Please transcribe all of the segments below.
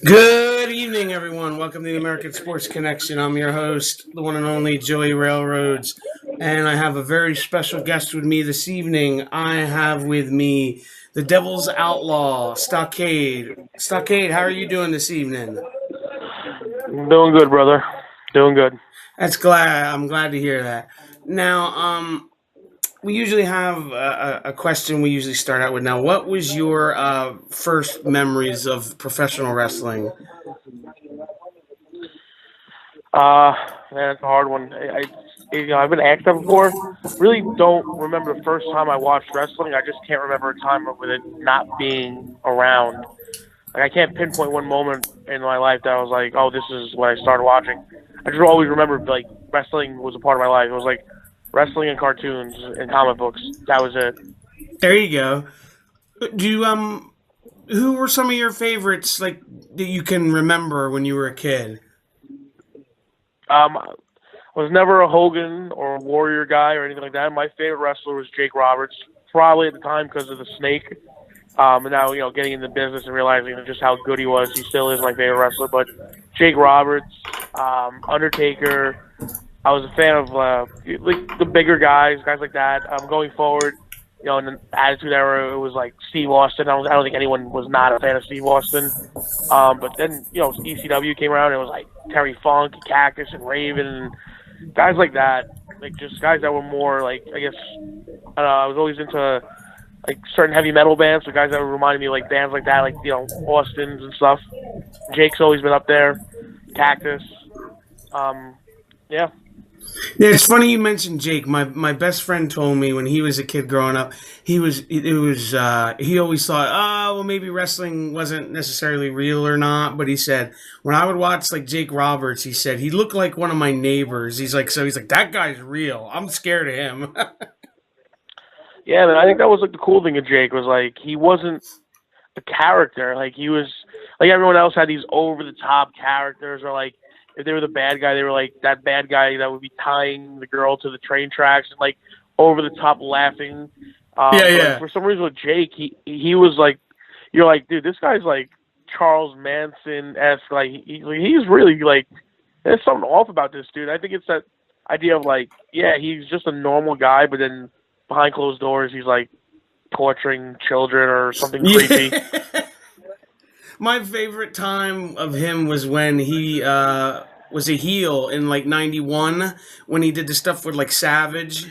Good evening, everyone. Welcome to the American Sports Connection. I'm your host, the one and only Joey Railroads, and I have a very special guest with me this evening. I have with me the Devil's Outlaw, Stockade. Stockade, how are you doing this evening? Doing good, brother. Doing good. I'm glad to hear that. Now, we usually have a question we usually start out with. Now, what was your first memories of professional wrestling? Man, it's a hard one. I've been asked that before. Really don't remember the first time I watched wrestling. I just can't remember a time with it not being around. Like I can't pinpoint one moment in my life that I was like, "Oh, this is when I started watching." I just always remember like wrestling was a part of my life. It was like wrestling and cartoons and comic books. That was it. There you go. Do you who were some of your favorites like that you can remember when you were a kid? I was never a Hogan or a Warrior guy or anything like that. My favorite wrestler was Jake Roberts, probably at the time because of the snake. And now, getting in the business and realizing just how good he was, he still is my favorite wrestler. But Jake Roberts, Undertaker, I was a fan of like the bigger guys like that. Going forward, in the Attitude Era, it was like Steve Austin. I don't think anyone was not a fan of Steve Austin. But then, ECW came around and it was like Terry Funk, Cactus, and Raven, and guys like that. Like just guys that were more like, I guess, I was always into like certain heavy metal bands, so guys that reminded me of like bands like that, like Austin's and stuff. Jake's always been up there. Cactus. Yeah. Yeah, it's funny you mentioned Jake. My best friend told me when he was a kid growing up, he always thought, oh well, maybe wrestling wasn't necessarily real or not. But he said when I would watch like Jake Roberts, he said he looked like one of my neighbors. He's like that guy's real. I'm scared of him. Yeah, man, I think that was like the cool thing of Jake was like he wasn't a character. Like he was like everyone else had these over the top characters, or like if they were the bad guy, they were like that bad guy that would be tying the girl to the train tracks and like over the top laughing. Yeah, But like yeah. for some reason with Jake, he was like you're like, dude, this guy's like Charles Manson esque. Like he's really like there's something off about this dude. I think it's that idea of like, yeah, he's just a normal guy, but then behind closed doors, he's like torturing children or something creepy. Yeah. My favorite time of him was when he was a heel in like '91 when he did the stuff with like Savage.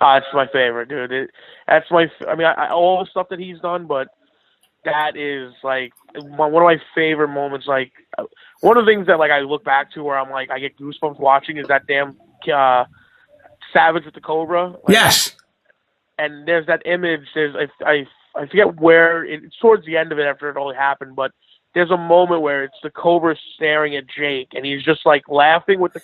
It's my favorite, dude. I mean, all the stuff that he's done, but that is like one of my favorite moments. Like one of the things that like I look back to where I'm like I get goosebumps watching is that damn uh, Savage with the Cobra. Like, Yes. and there's that image. I forget where it's towards the end of it after it all happened, but there's a moment where it's the Cobra staring at Jake, and he's just like laughing with the.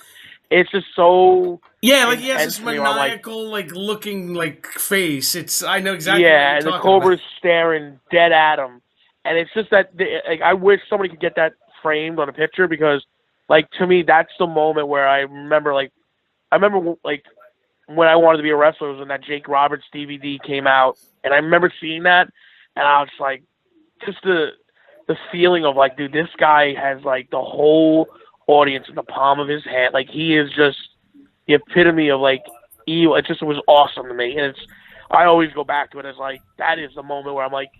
It's just so Yeah, like he has intense this to me. Where I'm like, maniacal, like looking, like face. I know exactly what yeah, you're and the talking about. Cobra's staring dead at him, and it's just that like I wish somebody could get that framed on a picture because, like to me, that's the moment where I remember like when I wanted to be a wrestler was when that Jake Roberts DVD came out, and I remember seeing that, and I was like, just the feeling of like, dude, this guy has like the whole audience in the palm of his hand. Like he is just the epitome of like evil. It was awesome to me, and I always go back to it as like that is the moment where I'm like,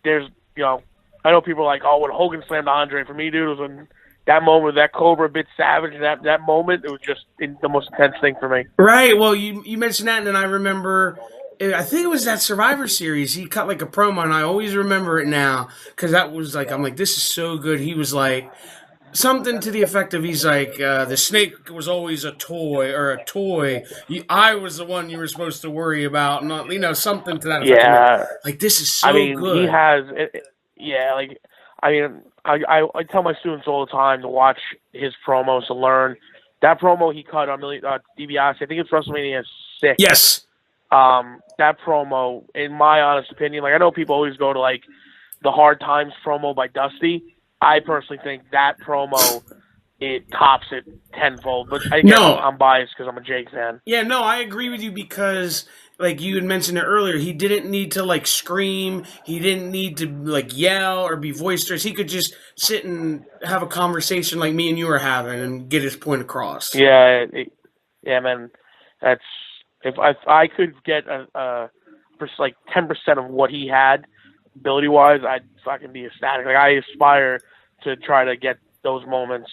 there's I know people are like, oh, when Hogan slammed Andre, for me, dude, it was when that moment, that Cobra bit Savage, and that moment, it was just the most intense thing for me. Right. Well, you mentioned that, and then I remember. I think it was that Survivor Series. He cut like a promo, and I always remember it now because that was like, I'm like, this is so good. He was like something to the effect of, he's like, the snake was always a toy or a toy. I was the one you were supposed to worry about, not something to that effect. I'm Yeah, like this is I so mean, he good. has, yeah, like, I mean, I tell my students all the time to watch his promos to learn. That promo he cut on DiBiase, I think it's WrestleMania 6. Yes. That promo, in my honest opinion, like I know people always go to like the Hard Times promo by Dusty. I personally think that promo it tops it tenfold. But again, No, I'm biased because I'm a Jake fan. yeah, no, I agree with you because, like you had mentioned it earlier, he didn't need to like scream, he didn't need to like yell or be boisterous. He could just sit and have a conversation like me and you are having and get his point across. Yeah, yeah, man. That's if I could get just like 10% of what he had ability wise, I'd fucking be ecstatic. Like I aspire to try to get those moments.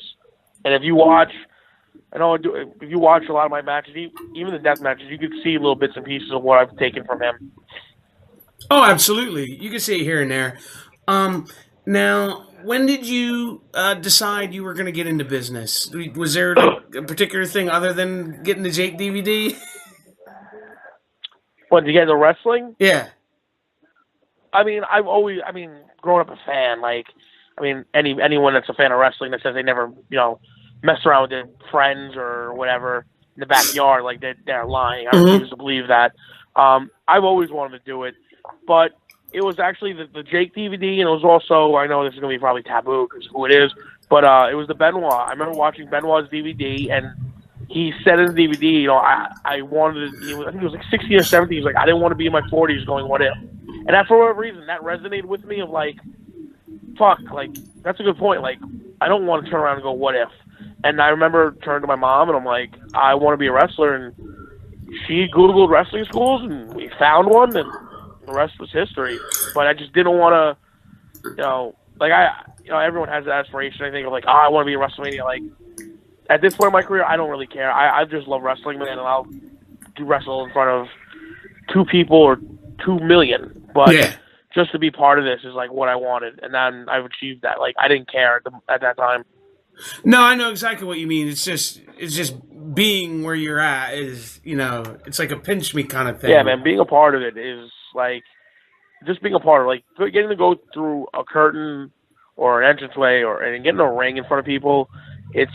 And if you watch, if you watch a lot of my matches, even the death matches, you could see little bits and pieces of what I've taken from him. Oh, absolutely. You can see it here and there. Um, Now, when did you decide you were going to get into business? Was there like a particular thing other than getting the Jake DVD? But to get into wrestling, Yeah. I mean, growing up a fan, like, I mean, anyone that's a fan of wrestling that says they never, messed around with their friends or whatever in the backyard, like they're lying. I Hmm. refuse to believe that. I've always wanted to do it, but it was actually the Jake DVD, and it was also, I know this is gonna be probably taboo because who it is, but it was the Benoit. I remember watching Benoit's DVD, and he said in the DVD, I wanted to, I think it was like 16 or 17. He's like, I didn't want to be in my 40s going, what if? And that, for whatever reason, that resonated with me of like, fuck, like, that's a good point. Like, I don't want to turn around and go, what if? And I remember turning to my mom, and I'm like, I want to be a wrestler. And she Googled wrestling schools, and we found one, and the rest was history. But I just didn't want to, like, everyone has that aspiration, I think, of like, I want to be a WrestleMania. Like, at this point in my career, I don't really care. I just love wrestling, man, and I'll do wrestle in front of 2 people or 2 million. But Yeah. just to be part of this is like what I wanted, and then I've achieved that. Like, I didn't care at that time. No, I know exactly what you mean. It's just being where you're at is, it's like a pinch me kind of thing. Yeah, man, being a part of it is like just being a part of it. Like getting to go through a curtain or an entranceway and getting a ring in front of people. It's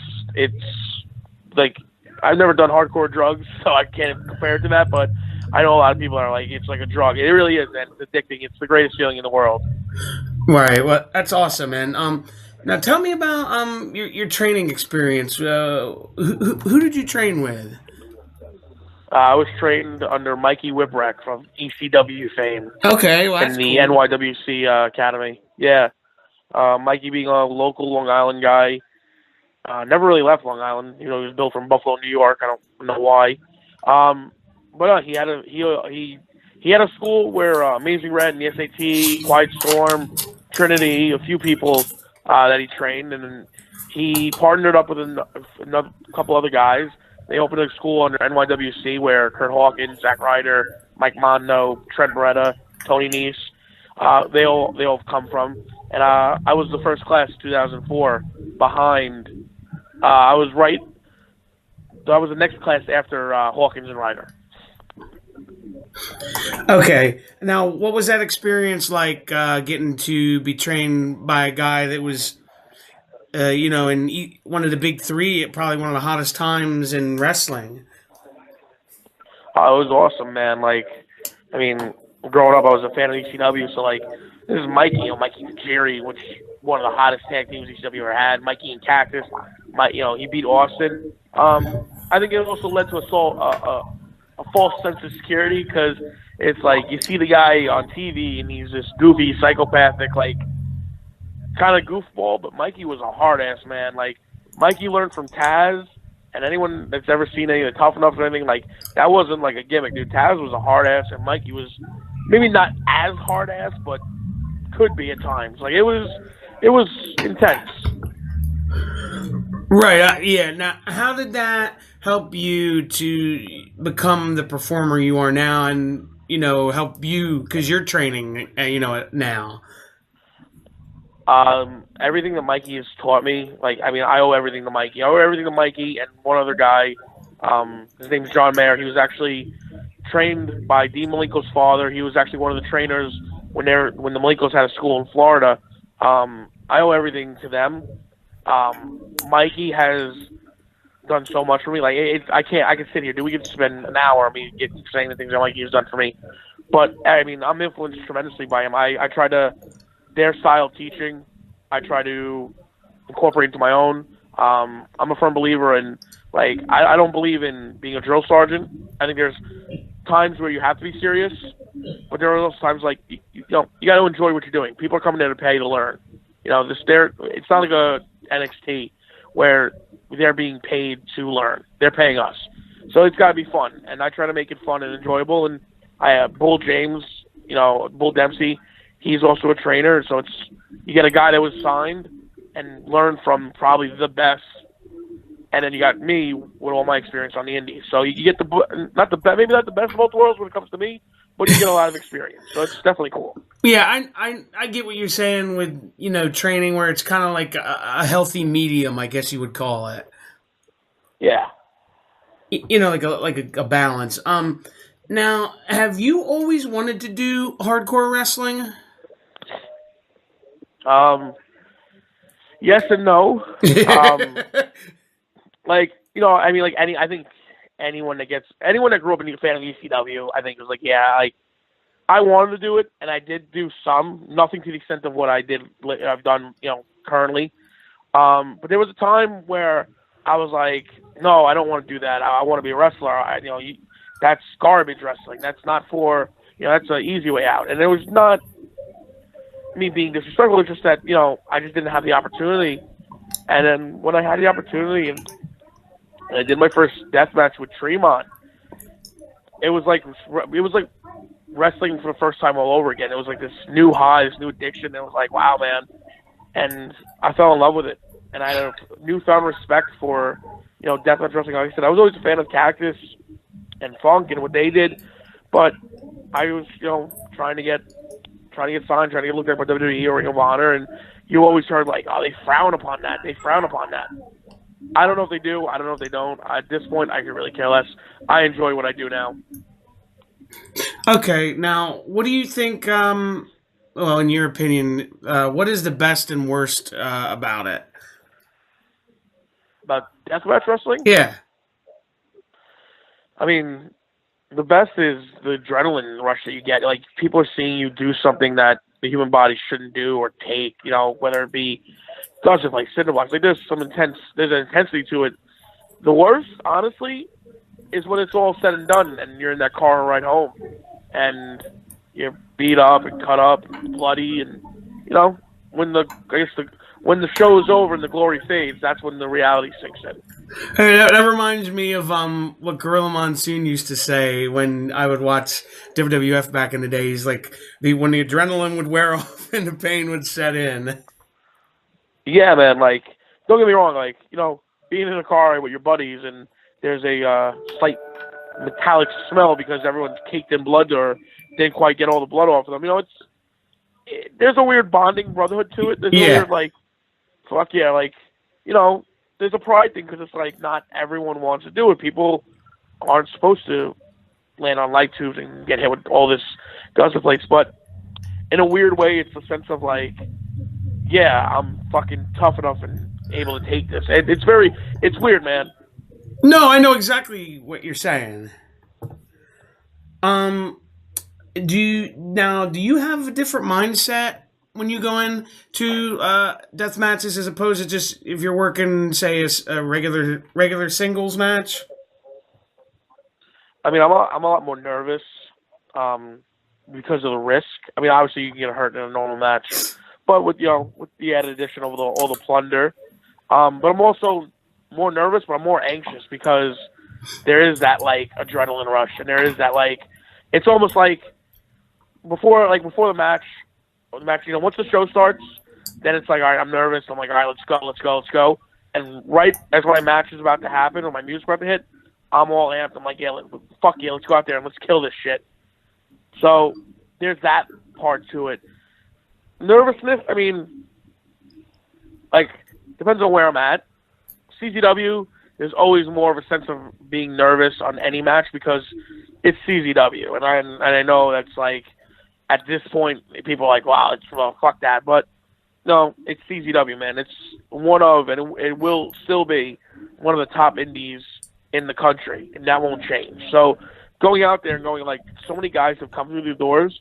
like I've never done hardcore drugs, so I can't compare it to that. But I know a lot of people are like, it's like a drug. It really is, and it's addicting. It's the greatest feeling in the world. Right. Well, that's awesome, man. Now tell me about your training experience. Who did you train with? I was trained under Mikey Whipwreck from ECW fame Okay, well in that's the cool. NYWC Academy. Yeah, Mikey being a local Long Island guy, never really left Long Island. He was built from Buffalo, New York. I don't know why. But he had a school where Amazing Red and the SAT, Quiet Storm, Trinity, a few people that he trained, and then he partnered up with another couple other guys. They opened a school under NYWC where Kurt Hawkins, Zack Ryder, Mike Mondo, Trent Beretta, Tony Nese, they all come from. And I was the first class, 2004, behind. I was the next class after Hawkins and Ryder. Okay. Now, what was that experience like getting to be trained by a guy that was, in one of the big 3, probably one of the hottest times in wrestling? It was awesome, man. Like, I mean, growing up, I was a fan of ECW, so like, this is Mikey, Mikey and Jerry, which one of the hottest tag teams ECW ever had. Mikey and Cactus, he beat Austin. I think it also led to a false sense of security because it's like you see the guy on TV and he's this goofy, psychopathic, like kind of goofball, but Mikey was a hard ass man. Like Mikey learned from Taz, and anyone that's ever seen any of the Tough Enough or anything, like that wasn't like a gimmick, dude. Taz was a hard ass, and Mikey was maybe not as hard ass, but could be at times. Like it was intense. Right. Yeah. Now, how did that help you to become the performer you are now, and help you because you're training, now? Everything that Mikey has taught me, like, I mean, I owe everything to Mikey. I owe everything to Mikey and one other guy. His name's John Mayer. He was actually trained by Dean Malenko's father. He was actually one of the trainers when the Malenkos had a school in Florida. I owe everything to them. Mikey has done so much for me. Like, I can sit here, dude. We could spend an hour, saying the things that Mikey has done for me. But, I mean, I'm influenced tremendously by him. I try to, their style of teaching, I try to incorporate into my own. I'm a firm believer in, like, I don't believe in being a drill sergeant. I think there's times where you have to be serious, but there are those times like you know you got to enjoy what you're doing. People are coming there to pay to learn. You know, it's not like a NXT where they're being paid to learn. They're paying us, so it's got to be fun. And I try to make it fun and enjoyable. And I have Bull James, Bull Dempsey. He's also a trainer, so you get a guy that was signed and learn from probably the best, and then you got me with all my experience on the indies. So you get maybe not the best of both worlds when it comes to me, but you get a lot of experience. So it's definitely cool. Yeah, I get what you're saying with training where it's kind of like a healthy medium, I guess you would call it. Yeah. Like a balance. Now, have you always wanted to do hardcore wrestling? Yes and no. I think anyone that grew up a fan of ECW, I think was like, yeah, I wanted to do it, and I did do some, nothing to the extent of what I've done, currently. But there was a time where I was like, no, I don't want to do that. I want to be a wrestler. That's garbage wrestling. That's not for, that's an easy way out. And it was not me being disrespectful. It's just that, I just didn't have the opportunity. And then when I had the opportunity and I did my first death match with Tremont, it was like wrestling for the first time all over again. It was like this new high, this new addiction. It was like, wow, man. And I fell in love with it. And I had a newfound respect for, deathmatch wrestling. Like I said, I was always a fan of Cactus and Funk and what they did, but I was, trying to get signed, trying to get looked at by WWE or Ring of Honor, and you always heard like, oh, they frown upon that. They frown upon that. I don't know if they do. I don't know if they don't. At this point, I could really care less. I enjoy what I do now. Okay, now, what do you think, in your opinion, what is the best and worst about it? About deathmatch wrestling? Yeah. I mean, the best is the adrenaline rush that you get. Like, people are seeing you do something that the human body shouldn't do or take, whether it be doesn't like cinder blocks. Like, there's an intensity to it. The worst, honestly, is when it's all said and done and you're in that car ride home and you're beat up and cut up and bloody and, when the show is over and the glory fades, that's when the reality sinks in. Hey, that reminds me of what Gorilla Monsoon used to say when I would watch WWF back in the days. Like when the adrenaline would wear off and the pain would set in. Yeah, man. Like, don't get me wrong. Like, being in a car with your buddies and there's a slight metallic smell because everyone's caked in blood or didn't quite get all the blood off of them. There's a weird bonding brotherhood to it. There's a weird, like, fuck yeah, like, there's a pride thing because it's like not everyone wants to do it. People aren't supposed to land on light tubes and get hit with all this guzzler plates, but in a weird way, it's a sense of like, yeah, I'm fucking tough enough and able to take this. And it's weird, man. No, I know exactly what you're saying. Do you have a different mindset when you go into death matches as opposed to just if you're working, say, a regular singles match? I mean, I'm a lot more nervous because of the risk. I mean, obviously you can get hurt in a normal match, but with the added addition of all the plunder. But I'm also more nervous, but I'm more anxious because there is that like adrenaline rush, and there is that like it's almost like before the match. Once the show starts, then it's like, all right, I'm nervous. I'm like, all right, let's go. And right as my match is about to happen or my music's about to hit, I'm all amped. I'm like, yeah, fuck yeah, let's go out there and let's kill this shit. So there's that part to it. Nervousness, I mean, like, depends on where I'm at. CZW, there's always more of a sense of being nervous on any match because it's CZW. And I know that's like, at this point, people are like, wow, fuck that. But no, it's CZW, man. It's one of, and it will still be one of the top indies in the country, and that won't change. So going out there and going, like, so many guys have come through the doors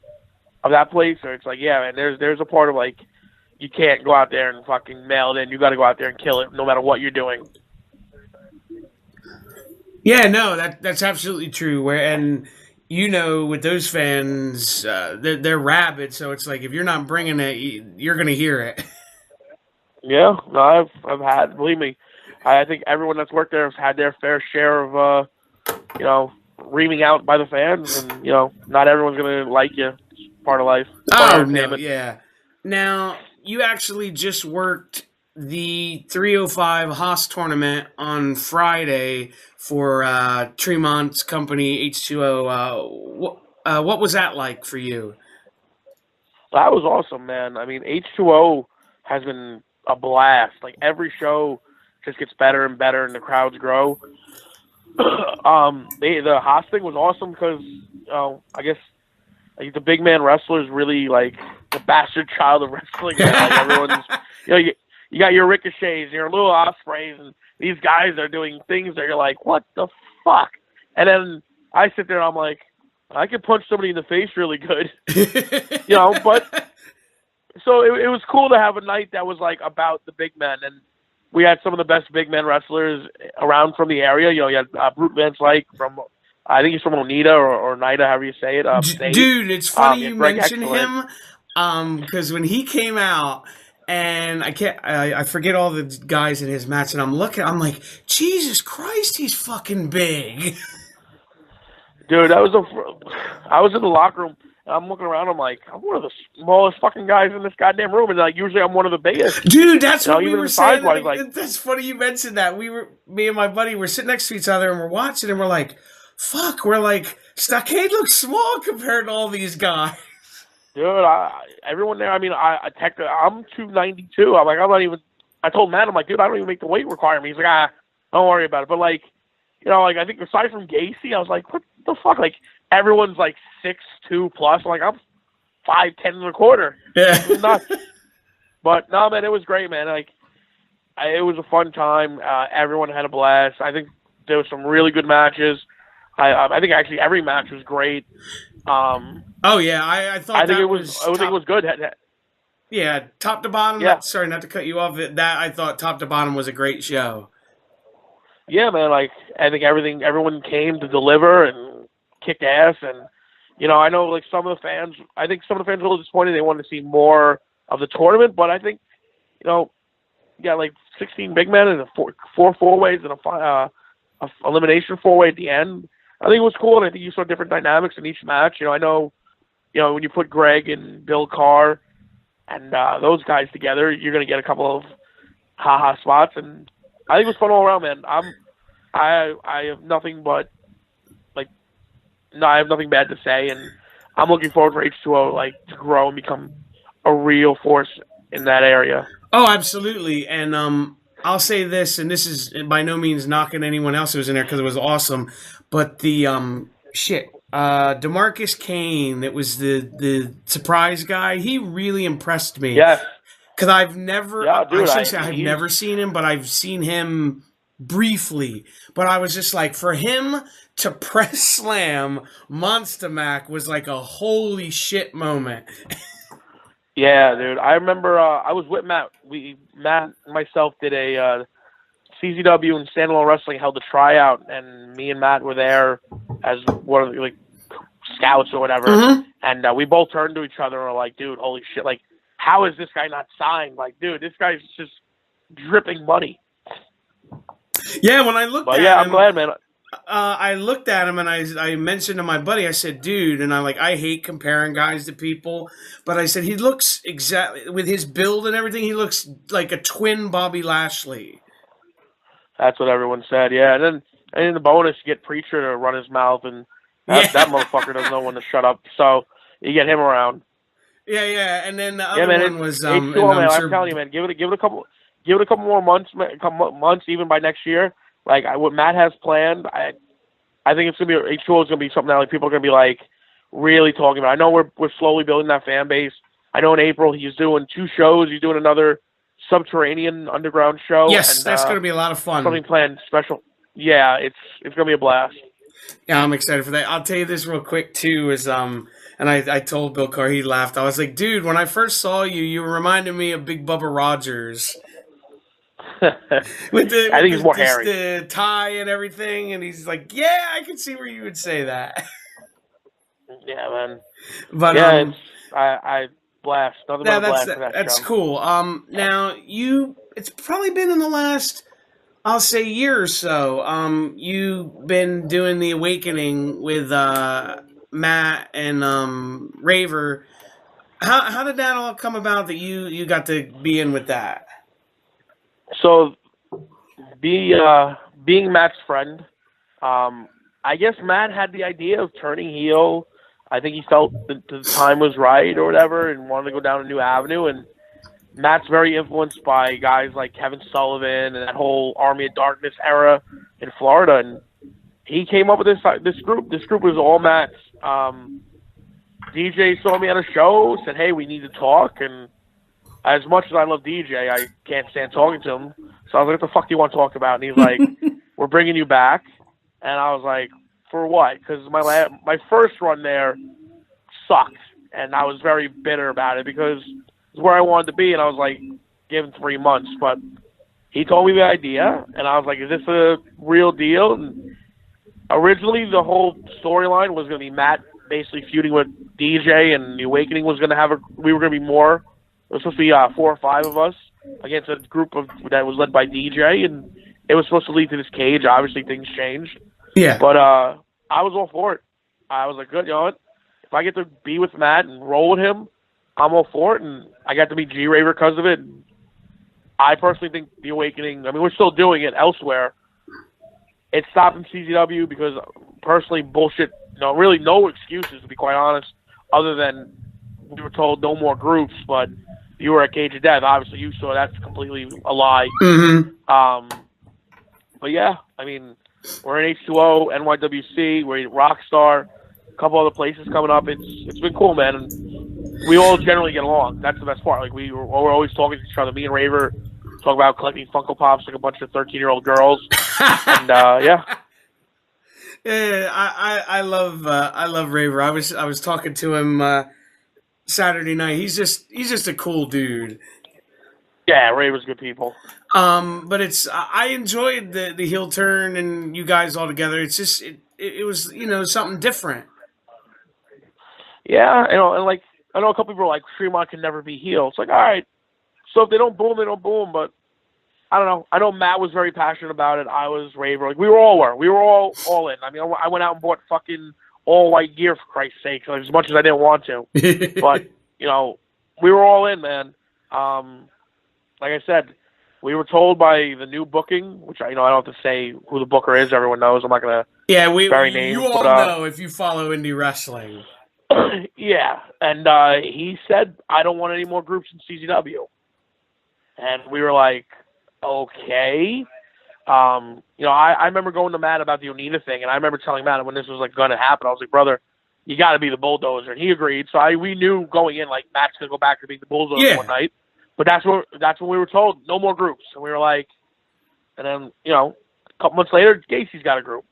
of that place, or it's like, yeah, man, there's a part of, like, you can't go out there and fucking mail it in. You got to go out there and kill it, no matter what you're doing. Yeah, no, that's absolutely true. And with those fans, they're rabid, so it's like if you're not bringing it, you're gonna hear it. Yeah, no, I've had. Believe me, I think everyone that's worked there has had their fair share of reaming out by the fans, and not everyone's gonna like you. It's part of life. Part of Oh no, entertainment. yeah. Now you actually just worked the 305 Haas tournament on Friday for Tremont's company H2O. What was that like for you? That was awesome, man. I mean, H2O has been a blast. Like every show just gets better and better, and the crowds grow. The Haas thing was awesome because I guess like the big man wrestler is really like the bastard child of wrestling. Man. Like everyone's, you got your Ricochets, your little Ospreys, and these guys are doing things that you're like, what the fuck? And then I sit there and I'm like, I could punch somebody in the face really good, But so it was cool to have a night that was like about the big men, and we had some of the best big men wrestlers around from the area. You had Brute Van Slyke from, I think he's from Oneida or Oneida, however you say it. Dude, it's funny you mention Excellent. him, because when he came out, and I forget all the guys in his match, and I'm like, Jesus Christ, he's fucking big. Dude, I was in the locker room, and I'm looking around, I'm like, I'm one of the smallest fucking guys in this goddamn room, and like usually I'm one of the biggest. Dude, that's what we were saying. Like, that's funny you mentioned that. Me and my buddy were sitting next to each other, and we're watching, and we're like, fuck, we're like, Stockade looks small compared to all these guys. Dude, everyone there, I mean, I'm 292. I'm like, I told Matt, I'm like, dude, I don't even make the weight requirement. He's like, don't worry about it. But like, I think aside from Gacy, I was like, what the fuck? Like, everyone's like 6'2" plus. I'm like, I'm 5'10" and a quarter. Yeah. It was nuts. But no, man, it was great, man. Like, it was a fun time. Everyone had a blast. I think there was some really good matches. I think actually every match was great. Oh yeah, I thought I think it was. I think it was good. Yeah, top to bottom. Yeah. Sorry, not to cut you off. That I thought top to bottom was a great show. Yeah, man. Like I think everyone came to deliver and kick ass, and I know like some of the fans. I think some of the fans were a little disappointed. They wanted to see more of the tournament, but I think you got like 16 big men and four ways and a elimination 4-way at the end. I think it was cool, and I think you saw different dynamics in each match. I know, when you put Greg and Bill Carr and those guys together, you're going to get a couple of ha-ha spots, and I think it was fun all around, man. I have nothing but, I have nothing bad to say, and I'm looking forward for H2O, to grow and become a real force in that area. Oh, absolutely, and I'll say this, and this is by no means knocking anyone else who was in there because it was awesome, but the DeMarcus Kane, that was the surprise guy. He really impressed me. Yes, because I've never, I've never seen him, but I've seen him briefly. But I was just like, for him to press slam Monster Mac was like a holy shit moment. Yeah, dude. I remember I was with Matt. Matt and myself did a CZW and Standalone Wrestling held a tryout, and me and Matt were there as one of the scouts or whatever. Mm-hmm. And we both turned to each other and were like, "Dude, holy shit! Like, how is this guy not signed? Like, dude, this guy's just dripping money." Yeah, when I looked at him, I'm glad, man. I looked at him and I mentioned to my buddy, I said, dude, and I hate comparing guys to people, but I said, he looks exactly, with his build and everything, he looks like a twin Bobby Lashley. That's what everyone said, yeah. And then the bonus, you get Preacher to run his mouth, and that motherfucker doesn't know when to shut up, so you get him around. Yeah, and then the other one was H2O, man, I'm telling you, man, give it a couple more months, even by next year. What Matt has planned, I think it's gonna be H2O is gonna be something that people are gonna be really talking about. I know we're slowly building that fan base. I know in April he's doing 2 shows. He's doing another subterranean underground show. Yes, and, that's gonna be a lot of fun. Something planned special. Yeah, it's gonna be a blast. Yeah, I'm excited for that. I'll tell you this real quick too. And I told Bill Carr, he laughed. I was like, dude, when I first saw you, you reminded me of Big Bubba Rogers I with think he's more hairy. the tie and everything. And he's like, yeah, I can see where you would say that. Yeah, man. But Yeah, I blast. Nothing but yeah, a blast for that that's show. cool. Now it's probably been in the last, I'll say, year or so. You've been doing the Awakening with Matt and Raver. How did that all come about that you got to be in with that? So, being Matt's friend, I guess Matt had the idea of turning heel. I think he felt the time was right or whatever, and wanted to go down a new avenue. And Matt's very influenced by guys like Kevin Sullivan and that whole Army of Darkness era in Florida. And he came up with this group. This group was all Matt's. DJ saw me at a show, said, "Hey, we need to talk." And as much as I love DJ, I can't stand talking to him. So I was like, "What the fuck do you want to talk about?" And he's like, "We're bringing you back." And I was like, "For what?" Because my first run there sucked, and I was very bitter about it because it's where I wanted to be, and I was like, "Give him 3 months." But he told me the idea, and I was like, "Is this a real deal?" And originally, the whole storyline was going to be Matt basically feuding with DJ, and the Awakening was going to we were going to be more. It was supposed to be 4 or 5 of us against a group that was led by DJ, and it was supposed to lead to this cage. Obviously, things changed. Yeah. But I was all for it. I was like, good, you know what? If I get to be with Matt and roll with him, I'm all for it. And I got to meet G-Raver because of it. I personally think the Awakening, I mean, we're still doing it elsewhere. It stopped in CZW because, personally, bullshit, really no excuses, to be quite honest, other than we were told no more groups, but you were at Cage of Death. Obviously, you saw that's completely a lie. Mm-hmm. But yeah, I mean, we're in H2O, NYWC, we're in Rockstar, a couple other places coming up. It's been cool, man. And we all generally get along. That's the best part. Like we're always talking to each other. Me and Raver talk about collecting Funko Pops like a bunch of 13-year-old girls. And yeah. Yeah, I love Raver. I was talking to him Saturday night. He's just a cool dude. Yeah, Raver's good people. But I enjoyed the heel turn and you guys all together. It's just it was something different. Yeah, and like I know a couple people are like Fremont can never be heel. It's like, all right, so if they don't boom, they don't boom. But I don't know. I know Matt was very passionate about it. I was, Raver. Like we were all in. I mean, I went out and bought fucking all white gear for Christ's sake, as much as I didn't want to. But we were all in, man. Like I said, we were told by the new booking, which I don't have to say who the booker is. Everyone knows. I'm not gonna bury names. You all know if you follow indie wrestling. Yeah, and he said, "I don't want any more groups in CZW," and we were like, "Okay." I remember going to Matt about the Onita thing, and I remember telling Matt when this was like going to happen, I was like, "Brother, you got to be the bulldozer," and he agreed. So we knew going in like Matt's gonna go back to being the bulldozer one night. But that's when we were told, no more groups. And we were like, and then, a couple months later, Gacy's got a group.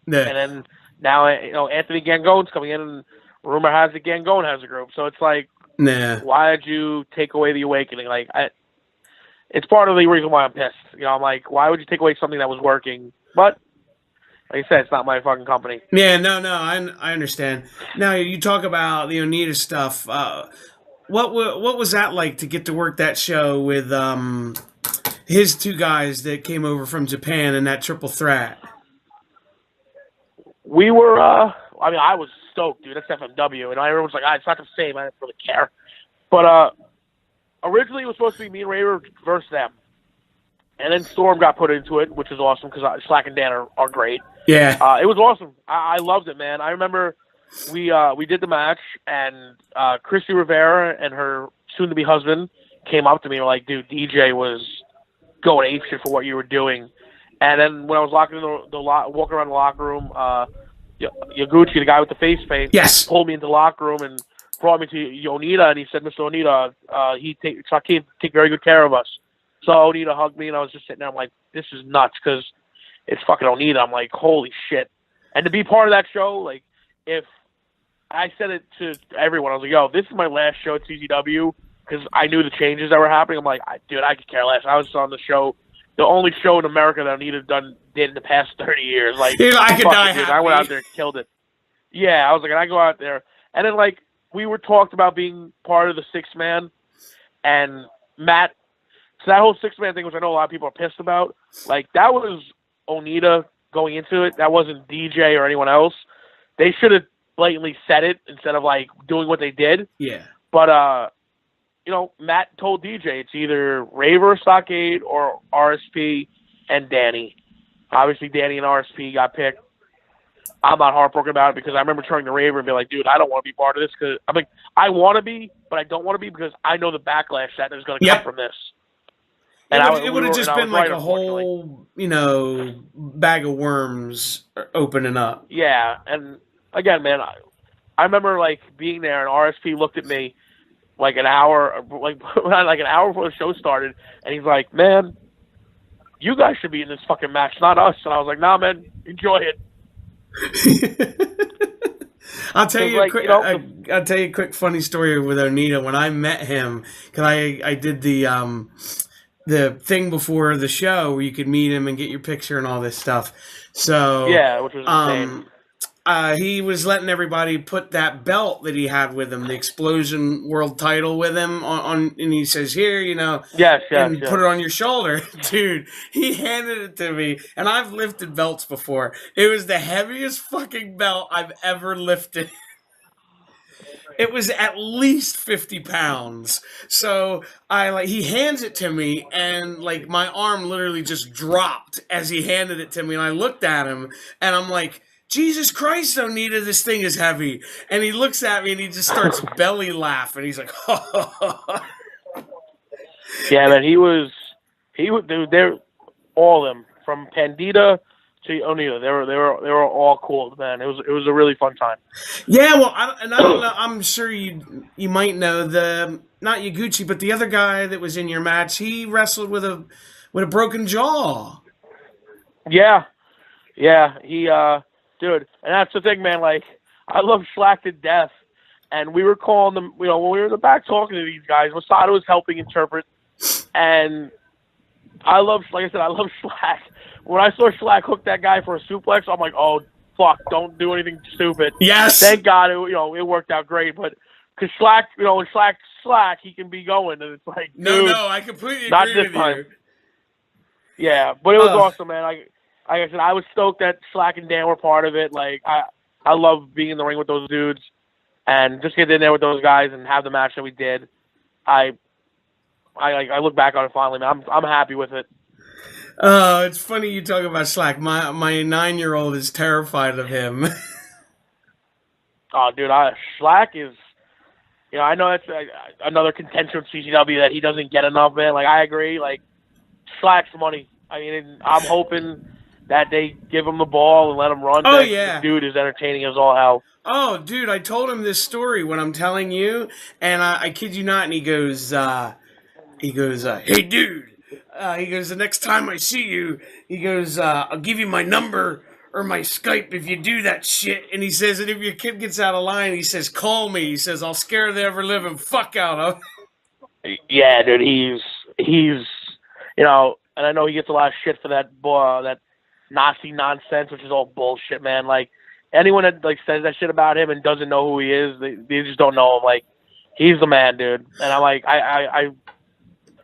Yeah. And then now, Anthony Gangone's coming in, and rumor has it Gangone has a group. So it's like, why did you take away the Awakening? Like, it's part of the reason why I'm pissed. I'm like, why would you take away something that was working? But, like I said, it's not my fucking company. Yeah, no, I understand. Now, you talk about the Onita stuff. What was that like to get to work that show with his 2 guys that came over from Japan in that triple threat? We were, I was stoked, dude. That's FMW. And everyone's like, it's not the same. I didn't really care. But originally it was supposed to be me and Raver versus them. And then Storm got put into it, which is awesome because Slack and Dan are great. Yeah. It was awesome. I loved it, man. I remember we did the match, and Christy Rivera and her soon-to-be husband came up to me and were like, dude, DJ was going apeshit for what you were doing. And then when I was walking around the locker room, Yaguchi, the guy with the face paint, pulled me into the locker room and brought me to Onita, and he said, Mr. Onita, Stockade take very good care of us. So Onita hugged me, and I was just sitting there. I'm like, this is nuts because it's fucking Onita. I'm like, holy shit. And to be part of that show, like, if I said it to everyone, I was like, yo, this is my last show at CZW because I knew the changes that were happening. I'm like, dude, I could care less. I was on the show, the only show in America that Anita did in the past 30 years. Like, I could die happy. I went out there and killed it. Yeah, I was like, and I go out there. And then, like, we were talked about being part of the six-man, and Matt, so that whole six-man thing, which I know a lot of people are pissed about, like, that was Onita going into it. That wasn't DJ or anyone else. They should have blatantly said it instead of, like, doing what they did. Yeah. But, you know, Matt told DJ it's either Raver, Stockade, or RSP and Danny. Obviously, Danny and RSP got picked. I'm not heartbroken about it because I remember turning to Raver and being like, dude, I don't want to be part of this. Cause I'm like, I want to be, but I don't want to be because I know the backlash that is going to come from this. And it would have just been like a whole, you know, bag of worms opening up. Yeah, and again, man, I remember like being there and RSP looked at me like an hour before the show started, and he's like, man, you guys should be in this fucking match, not us. And I was like, nah, man, enjoy it. I'll tell you I'll tell you a quick funny story with Onita. When I met him, because I did the thing before the show where you could meet him and get your picture and all this stuff. So yeah, which was insane. He was letting everybody put that belt that he had with him, the Explosion World Title, with him on and he says, "Here, you know, put it on your shoulder." Dude, he handed it to me, and I've lifted belts before. It was the heaviest fucking belt I've ever lifted. It was at least 50 pounds. So he hands it to me, and like my arm literally just dropped as he handed it to me, and I looked at him, and I'm like, Jesus Christ, Onita, this thing is heavy. And he looks at me and he just starts belly laughing. He's like, yeah, man, dude, they're all of them from Pandita to Onita. They were all cool, man. It was a really fun time. Yeah, well, I don't know. I'm sure you might know not Yaguchi, but the other guy that was in your match. He wrestled with a broken jaw. Yeah, he dude, and that's the thing, man. Like, I love Schlack to death, and we were calling them. You know, when we were in the back talking to these guys, Masada was helping interpret, and I love Schlack. When I saw Schlack hook that guy for a suplex, I'm like, oh fuck, don't do anything stupid. Yes. Thank God, it worked out great, but because Schlack, when Schlack, he can be going, and it's like, dude, no, I completely agree with you. Yeah, but it was awesome, man. Like I said, I was stoked that Schlack and Dan were part of it. Like, I love being in the ring with those dudes, and just get in there with those guys and have the match that we did. I look back on it fondly, man. I'm happy with it. Oh, it's funny you talk about Schlack. My 9-year-old is terrified of him. Oh, dude, Schlack is. You know, I know that's another contention with CCW that he doesn't get enough, man. Like, I agree. Like, Schlack's money. I mean, I'm hoping that they give him the ball and let him run. Oh, yeah. The dude is entertaining as all hell. Oh, dude, I told him this story when I'm telling you, and I kid you not, and he goes, hey, dude. He goes, the next time I see you, he goes, I'll give you my number or my Skype if you do that shit. And he says, and if your kid gets out of line, he says, call me. He says, I'll scare the ever-living fuck out of him. Yeah, dude, he's, you know, and I know he gets a lot of shit for that Nazi nonsense, which is all bullshit, man. Like, anyone that like says that shit about him and doesn't know who he is, they just don't know him. Like, he's the man, dude. And I'm like, I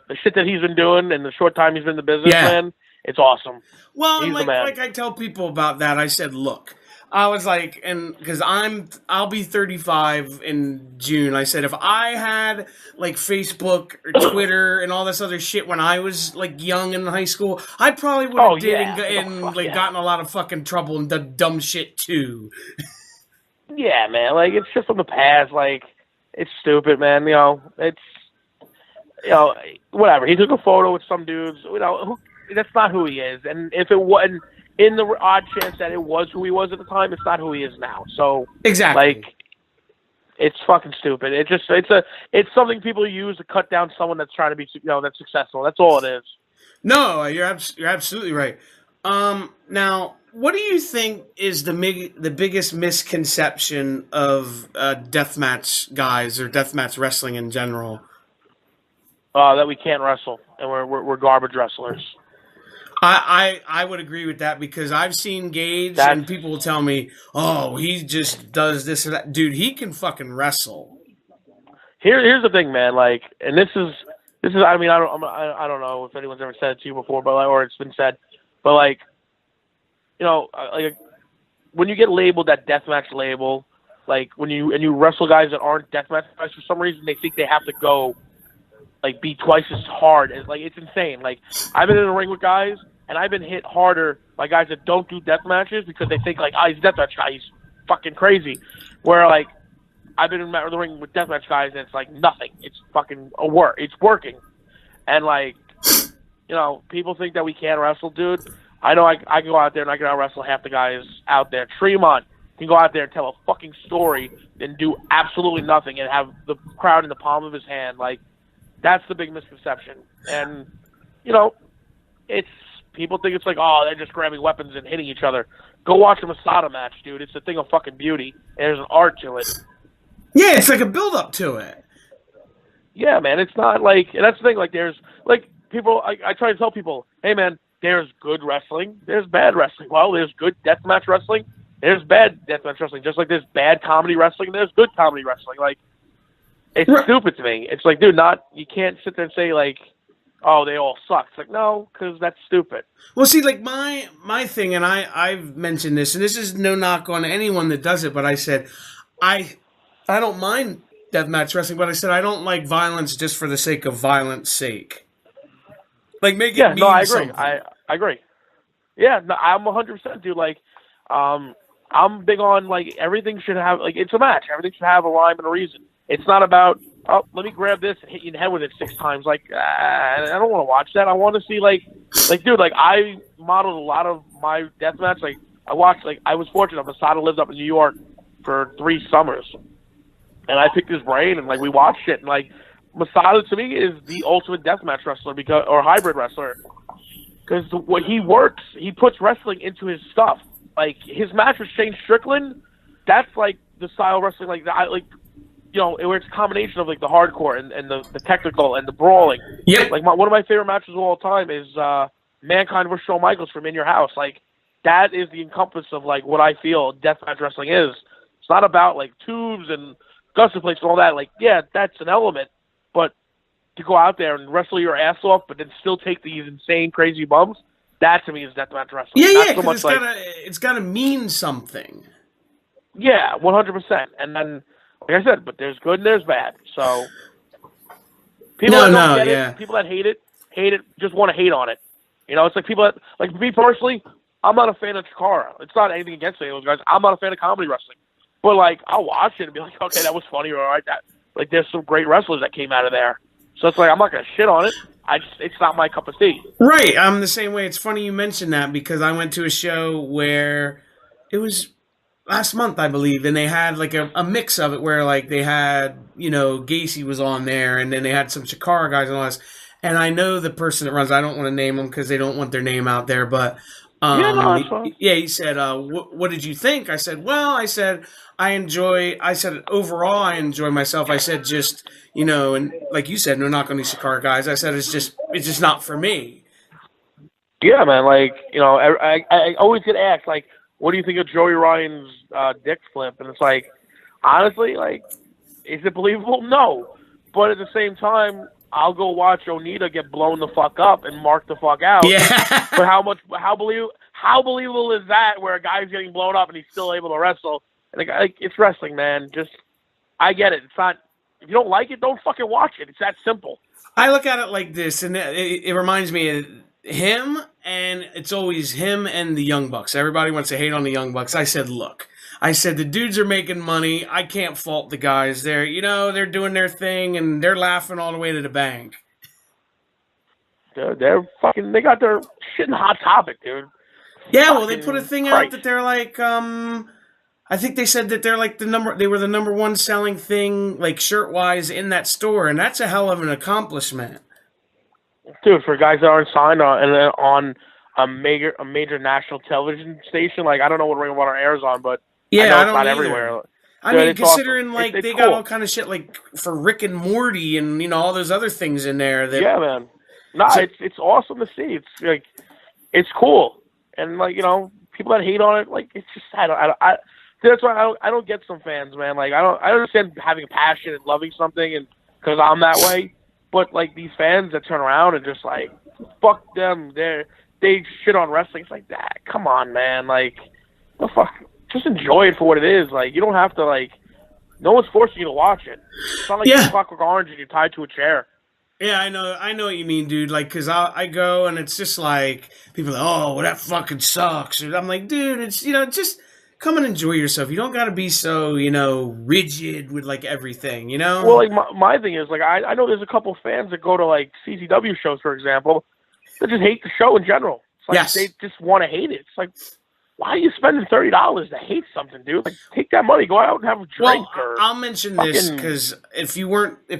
the shit that he's been doing and the short time he's been in the business, man, it's awesome. Well, like I tell people about that, I said, look, I was like, and because I'll be 35 in June. I said, if I had like Facebook or Twitter and all this other shit when I was like young in high school, I probably would have gotten a lot of fucking trouble and done dumb shit too. Yeah, man. Like, it's just from the past. Like, it's stupid, man. You know, whatever. He took a photo with some dudes. You know, that's not who he is. And if it wasn't, in the odd chance that it was who he was at the time, it's not who he is now. So exactly, like, it's fucking stupid. It's something people use to cut down someone that's trying to be, you know, that's successful. That's all it is. No, you're absolutely right. Now, what do you think is the biggest misconception of deathmatch guys or deathmatch wrestling in general? That we can't wrestle and we're garbage wrestlers. I would agree with that because I've seen Gage That's and people will tell me, "Oh, he just does this or that." Dude, he can fucking wrestle. here's the thing, man. Like, and this is. I mean, I don't know if anyone's ever said it to you before, but like, or it's been said, but like, like when you get labeled that deathmatch label, like when you wrestle guys that aren't deathmatch guys for some reason, they think they have to go like be twice as hard. And like it's insane. Like I've been in a ring with guys and I've been hit harder by guys that don't do death matches because they think like, oh, he's a deathmatch guy, he's fucking crazy. Where like I've been in the ring with deathmatch guys and it's like nothing. It's fucking a work. It's working. And like, people think that we can't wrestle, dude. I know I can go out there and I can out wrestle half the guys out there. Tremont can go out there and tell a fucking story and do absolutely nothing and have the crowd in the palm of his hand. Like, that's the big misconception. And, it's people think it's like, oh, they're just grabbing weapons and hitting each other. Go watch a Masada match, dude. It's a thing of fucking beauty. And there's an art to it. Yeah, it's like a build up to it. Yeah, man. It's not like, and that's the thing. Like, there's like people. I try to tell people, hey, man, there's good wrestling. There's bad wrestling. Well, there's good deathmatch wrestling. There's bad deathmatch wrestling. Just like there's bad comedy wrestling. There's good comedy wrestling. Like, it's stupid to me. It's like, dude, you can't sit there and say like, oh, they all suck. It's like, no, because that's stupid. Well, see, like my thing, and I've mentioned this, and this is no knock on anyone that does it, but I said I don't mind deathmatch wrestling, but I said I don't like violence just for the sake of violence sake. Like, make it mean I agree. something. I agree. Yeah, no, I'm 100%, dude. Like, I'm big on like everything should have like it's a match. Everything should have a rhyme and a reason. It's not about, oh, let me grab this and hit you in the head with it 6 times. Like, I don't want to watch that. I want to see like, dude, like I modeled a lot of my deathmatch. Like, I watched, like, I was fortunate. Masada lived up in New York for 3 summers, and I picked his brain and like we watched it. And like, Masada to me is the ultimate deathmatch wrestler or hybrid wrestler because what he works, he puts wrestling into his stuff. Like his match with Shane Strickland, that's like the style of wrestling like that. Like, where it's a combination of like the hardcore and the technical and the brawling. Yep. Like one of my favorite matches of all time is Mankind versus Shawn Michaels from In Your House. Like that is the encompass of like what I feel deathmatch wrestling is. It's not about like tubes and guster plates and all that. Like, yeah, that's an element, but to go out there and wrestle your ass off, but then still take these insane, crazy bumps, that to me is deathmatch wrestling. Yeah, because it's gotta mean something. Yeah, 100%. And then, like I said, but there's good and there's bad. So people that don't get it, people that hate it, just want to hate on it. It's like people that, like me personally, I'm not a fan of Chikara. It's not anything against any of those guys. I'm not a fan of comedy wrestling. But like, I'll watch it and be like, okay, that was funny, or all right, like there's some great wrestlers that came out of there. So it's like, I'm not gonna shit on it. It's not my cup of tea. Right, I'm the same way. It's funny you mentioned that because I went to a show where it was last month, I believe, and they had like a mix of it where like they had, Gacy was on there, and then they had some Chikara guys and all this. And I know the person that runs, I don't want to name them because they don't want their name out there, but he said, what did you think? I said, well, overall I enjoy myself. I said, just, and like you said, no knock on these Chikara guys. I said, it's just not for me. Yeah, man, like, I always get asked, like, what do you think of Joey Ryan's dick flip? And it's like, honestly, like, is it believable? No. But at the same time, I'll go watch Onita get blown the fuck up and mark the fuck out. Yeah. But how believable is that where a guy's getting blown up and he's still able to wrestle? And like, it's wrestling, man. Just, I get it. It's not, if you don't like it, don't fucking watch it. It's that simple. I look at it like this, and it reminds me of him, and it's always him and the Young Bucks. Everybody wants to hate on the Young Bucks. I said, look, the dudes are making money. I can't fault the guys. They're doing their thing, and they're laughing all the way to the bank. They're fucking, they got their shit in Hot Topic, dude. Yeah, well, they put a thing out that they're like, I think they said that they're like they were the number 1 selling thing, like shirt-wise, in that store, and that's a hell of an accomplishment. Dude, for guys that aren't signed on a major national television station. Like I don't know what Ring of Honor airs on, but I Yeah, know I it's don't not either. everywhere. I Dude, mean, it's awesome. considering like It's they got all cool. kind of shit like for Rick and Morty and all those other things in there that Yeah, man. Nah, so it's awesome to see. It's like it's cool, and like people that hate on it, like it's just I that's why I don't get some fans, man. Like I understand having a passion and loving something, and because I'm that way, but like these fans that turn around and just like fuck them, they shit on wrestling. It's like that. Come on, man. Like the fuck, just enjoy it for what it is. Like you don't have to like. No one's forcing you to watch it. It's not like you're yeah. Clockwork Orange and you're tied to a chair. Yeah, I know what you mean, dude. Like, cause I go and it's just like people are like, oh, well, that fucking sucks. And I'm like, dude, it's just come and enjoy yourself. You don't got to be so rigid with like everything, you Well, know? like my thing is like I know there's a couple fans that go to like CCW shows, for example, that just hate the show in general. It's like Yes. they just want to hate it. It's like, why are you spending $30 to hate something, dude? Like take that money, go out and have a drink Well, or I'll mention this fucking. because if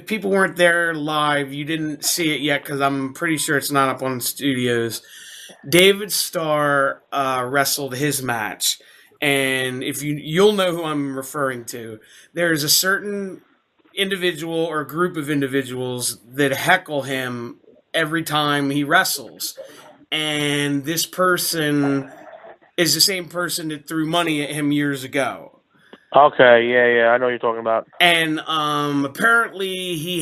people weren't there live, you didn't see it yet because I'm pretty sure it's not up on studios. David Starr wrestled his match, and if you'll know who I'm referring to. There's a certain individual or group of individuals that heckle him every time he wrestles, and this person is the same person that threw money at him years ago. Okay, yeah, I know what you're talking about. And apparently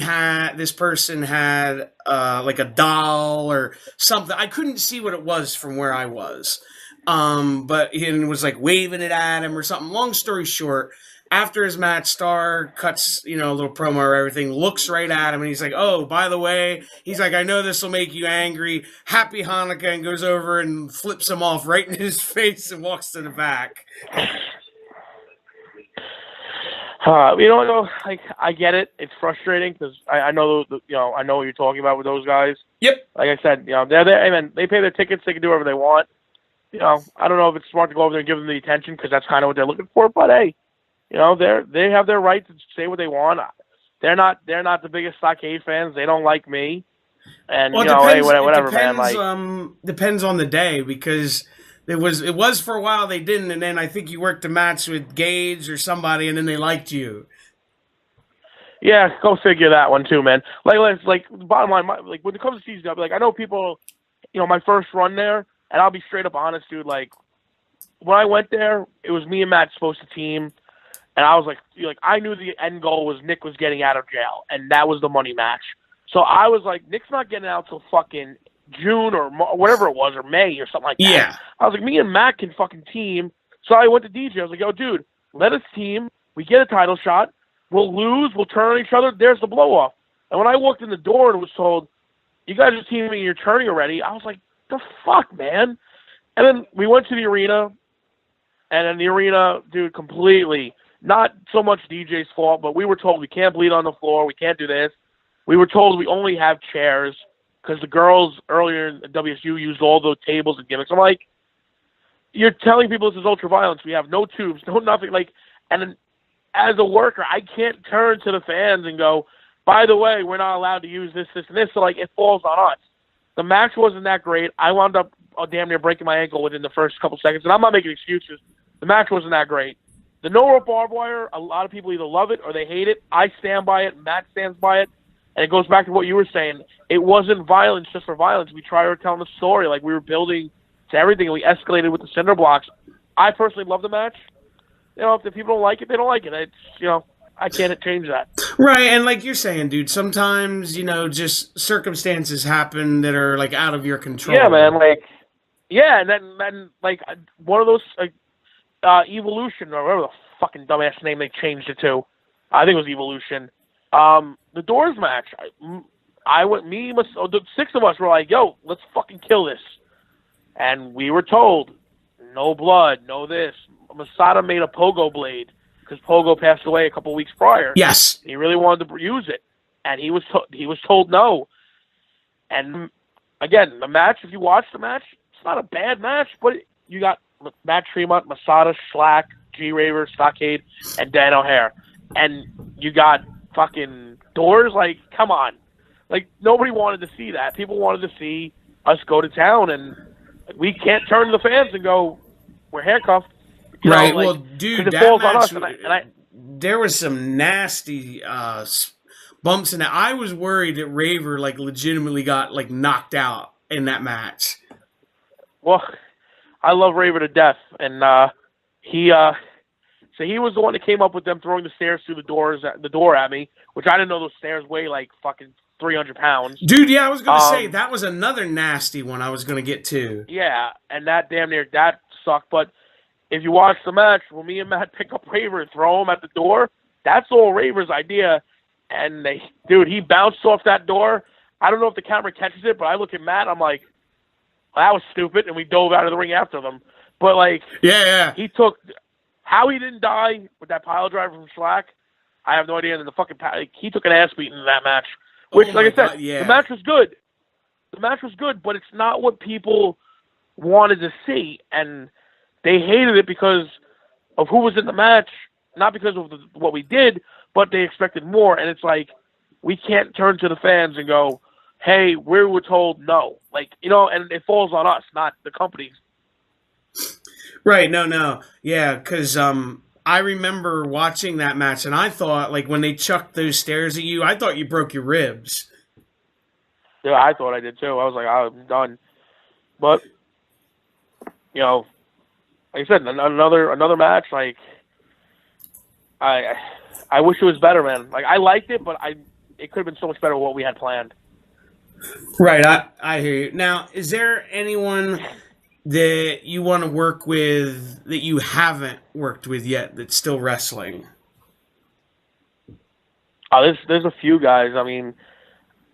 this person had like a doll or something. I couldn't see what it was from where I was. But he was like waving it at him or something. Long story short, after his match, Star cuts, a little promo or everything, looks right at him, and he's like, oh, by the way, he's like, I know this will make you angry. Happy Hanukkah, and goes over and flips him off right in his face and walks to the back. Like I get it. It's frustrating because I know I know what you're talking about with those guys. Yep. Like I said, they're there. I mean, they pay their tickets. They can do whatever they want. I don't know if it's smart to go over there and give them the attention because that's kind of what they're looking for. But hey, they have their right to say what they want. They're not the biggest Stockade fans. They don't like me. And well, hey, whatever, it depends, man. Like depends on the day because it was for a while they didn't, and then I think you worked a match with Gage or somebody, and then they liked you. yeah, go figure that one too, man. Like bottom line, like when it comes to CZW, like I know people, my first run there, and I'll be straight up honest, dude. Like when I went there, it was me and Matt supposed to team. And I was like, I knew the end goal was Nick was getting out of jail, and that was the money match. So I was like, Nick's not getting out till fucking June or whatever it was, or May or something like that. Yeah. I was like, me and Matt can fucking team. So I went to DJ. I was like, yo, dude, let us team. We get a title shot. We'll lose. We'll turn on each other. There's the blow off. And when I walked in the door and was told, you guys are teaming and you're turning already, I was like, the fuck, man? And then we went to the arena, and in the arena, dude, completely. Not so much DJ's fault, but we were told we can't bleed on the floor, we can't do this. We were told we only have chairs because the girls earlier in WSU used all the tables and gimmicks. I'm like, you're telling people this is ultra-violence. We have no tubes, no nothing. And then as a worker, I can't turn to the fans and go, by the way, we're not allowed to use this, this, and this. So, it falls on us. The match wasn't that great. I wound up damn near breaking my ankle within the first couple seconds, and I'm not making excuses. The match wasn't that great. The no-rope barbed wire, a lot of people either love it or they hate it. I stand by it. Matt stands by it. And it goes back to what you were saying. It wasn't violence just for violence. We tried telling a story. Like, we were building to everything, and we escalated with the cinder blocks. I personally love the match. If the people don't like it, they don't like it. It's, I can't change that. Right, and like you're saying, dude, sometimes, just circumstances happen that are, out of your control. Yeah, man. And then one of those, Evolution, or whatever the fucking dumbass name they changed it to. I think it was Evolution. The Doors match. The six of us were like, yo, let's fucking kill this. And we were told, no blood, no this. Masada made a pogo blade because Pogo passed away a couple weeks prior. Yes. He really wanted to use it. And he was told no. And again, the match, if you watch the match, it's not a bad match, but you got Matt Tremont, Masada, Schlack, G-Raver, Stockade, and Dan O'Hare. And you got fucking Doors. Come on. Nobody wanted to see that. People wanted to see us go to town. And, we can't turn to the fans and go, we're handcuffed. Right. Like, Well, dude, because it that falls on match, us. And I there was some nasty bumps in it. I was worried that Raver like legitimately got like knocked out in that match. well, I love Raver to death, and he so he was the one that came up with them throwing the stairs through the door at me, which I didn't know those stairs weigh like fucking 300 pounds. Dude, yeah, I was gonna say that was another nasty one I was gonna get to. Yeah, and that damn near that sucked. But if you watch the match, when me and Matt pick up Raver and throw him at the door, that's all Raver's idea. And dude, he bounced off that door. I don't know if the camera catches it, but I look at Matt, I'm like, well, that was stupid, and we dove out of the ring after them. But like, yeah, he took how he didn't die with that pile driver from Slack. I have no idea. And the fucking he took an ass beating in that match. Which, like I said, God, yeah. the match was good. The match was good, but it's not what people wanted to see, and they hated it because of who was in the match, not because of what we did, but they expected more. And it's like, we can't turn to the fans and go, hey, we were told no. Like, and it falls on us, not the companies. Right, no. Yeah, because I remember watching that match, and I thought, like, when they chucked those stairs at you, I thought you broke your ribs. Yeah, I thought I did too. I was like, I'm done. But, like I said, another match, like, I wish it was better, man. Like, I liked it, but it could have been so much better what we had planned. Right, I hear you. Now, is there anyone that you want to work with that you haven't worked with yet that's still wrestling? There's a few guys. I mean,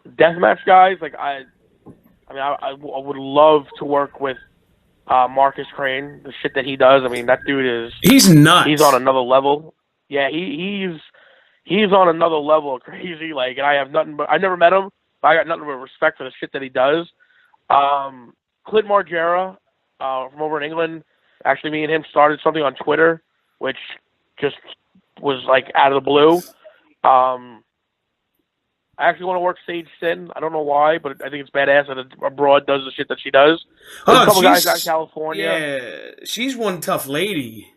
deathmatch guys. Like I would love to work with Marcus Crane. The shit that he does. I mean, that dude he's nuts. He's on another level. Yeah, he's on another level of crazy. Like, and I never met him, but I got nothing but respect for the shit that he does. Clint Margera, from over in England. Actually, me and him started something on Twitter, which just was like out of the blue. I actually want to work Sage Sin. I don't know why, but I think it's badass that a broad does the shit that she does. There's a couple guys out in California. Yeah, she's one tough lady.